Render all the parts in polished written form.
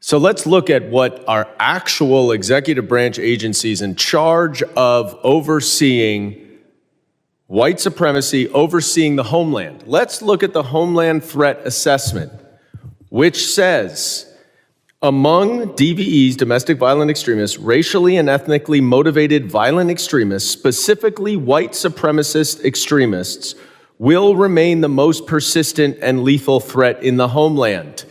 So let's look at what our actual executive branch agencies in charge of overseeing white supremacy, overseeing the homeland. Let's look at the Homeland Threat Assessment, which says, among DVEs, domestic violent extremists, racially and ethnically motivated violent extremists, specifically white supremacist extremists, will remain the most persistent and lethal threat in the homeland.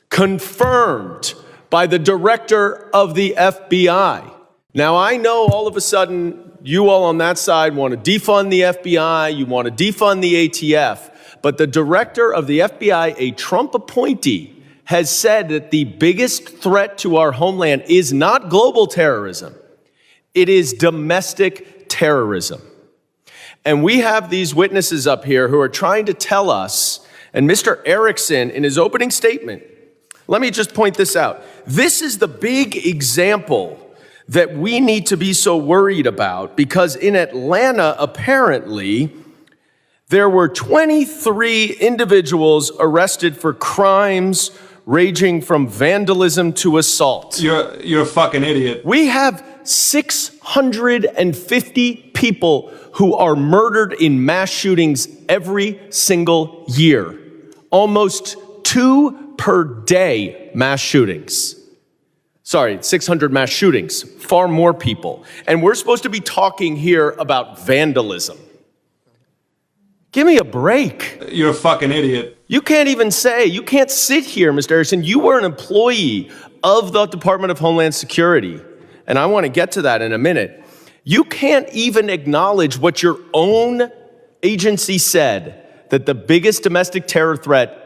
Confirmed by the director of the FBI. Now, I know all of a sudden you all on that side want to defund the FBI, you want to defund the ATF, but the director of the FBI, a Trump appointee, has said that the biggest threat to our homeland is not global terrorism, it is domestic terrorism. And we have these witnesses up here who are trying to tell us, and Mr. Erickson, in his opening statement, let me just point this out. This is the big example that we need to be so worried about, because in Atlanta, apparently, there were 23 individuals arrested for crimes ranging from vandalism to assault. You're a fucking idiot. We have 650 people who are murdered in mass shootings every single year. Almost 2 per day mass shootings. Sorry, 600 mass shootings, far more people. And we're supposed to be talking here about vandalism. Give me a break. You're a fucking idiot. You can't sit here, Mr. Erickson. You were an employee of the Department of Homeland Security, and I want to get to that in a minute. You can't even acknowledge what your own agency said, that the biggest domestic terror threat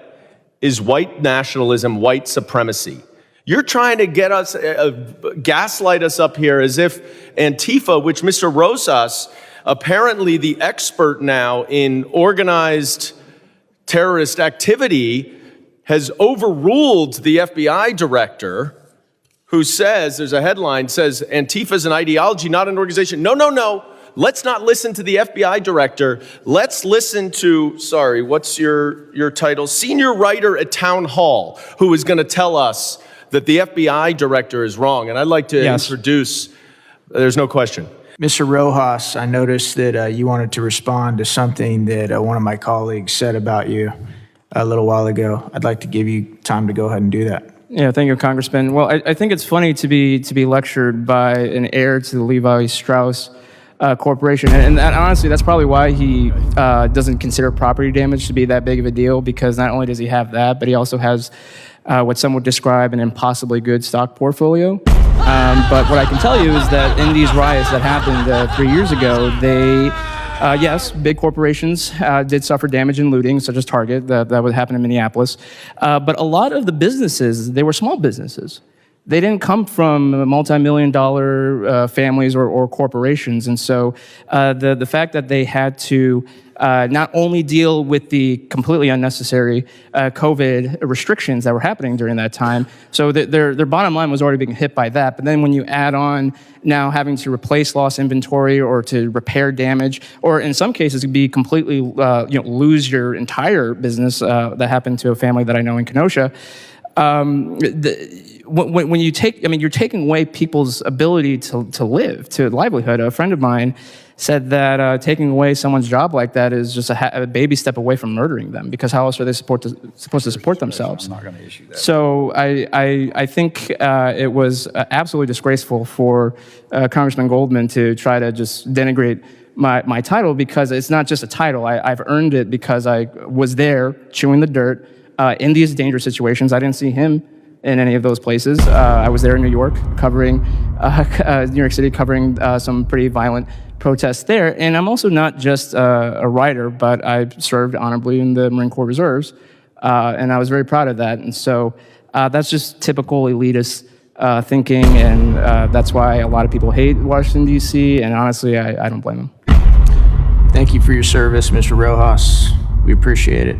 is white nationalism, white supremacy. You're trying to get us, gaslight us up here as if Antifa, which Mr. Rosas, apparently the expert now in organized terrorist activity, has overruled the FBI director who says, there's a headline, says Antifa is an ideology, not an organization. No. Let's not listen to the FBI director. Let's listen to, sorry, what's your title? Senior writer at Town Hall, who is going to tell us that the FBI director is wrong. And I'd like to introduce, there's no question. Mr. Rojas, I noticed that you wanted to respond to something that one of my colleagues said about you a little while ago. I'd like to give you time to go ahead and do that. Yeah, thank you, Congressman. Well, I think it's funny to be lectured by an heir to the Levi Strauss Corporation, and honestly, that's probably why he doesn't consider property damage to be that big of a deal, because not only does he have that, but he also has what some would describe an impossibly good stock portfolio. But what I can tell you is that in these riots that happened 3 years ago, they, yes, big corporations did suffer damage and looting, such as Target, that would happen in Minneapolis. But a lot of the businesses, they were small businesses. They didn't come from multi-million-dollar families or corporations. And so the fact that they had to not only deal with the completely unnecessary COVID restrictions that were happening during that time, so their bottom line was already being hit by that. But then when you add on now having to replace lost inventory or to repair damage, or in some cases be completely lose your entire business, that happened to a family that I know in Kenosha. When you take, you're taking away people's ability to live, to livelihood. A friend of mine said that taking away someone's job like that is just a baby step away from murdering them, because how else are they supposed to support themselves? I'm not going to issue that. So I think it was absolutely disgraceful for Congressman Goldman to try to just denigrate my title, because it's not just a title. I've earned it because I was there chewing the dirt in these dangerous situations. I didn't see him in any of those places. I was there in New York, covering New York City, covering some pretty violent protests there. And I'm also not just a writer, but I served honorably in the Marine Corps Reserves, and I was very proud of that. And so that's just typical elitist thinking, and that's why a lot of people hate Washington, D.C., and honestly, I don't blame them. Thank you for your service, Mr. Rojas. We appreciate it.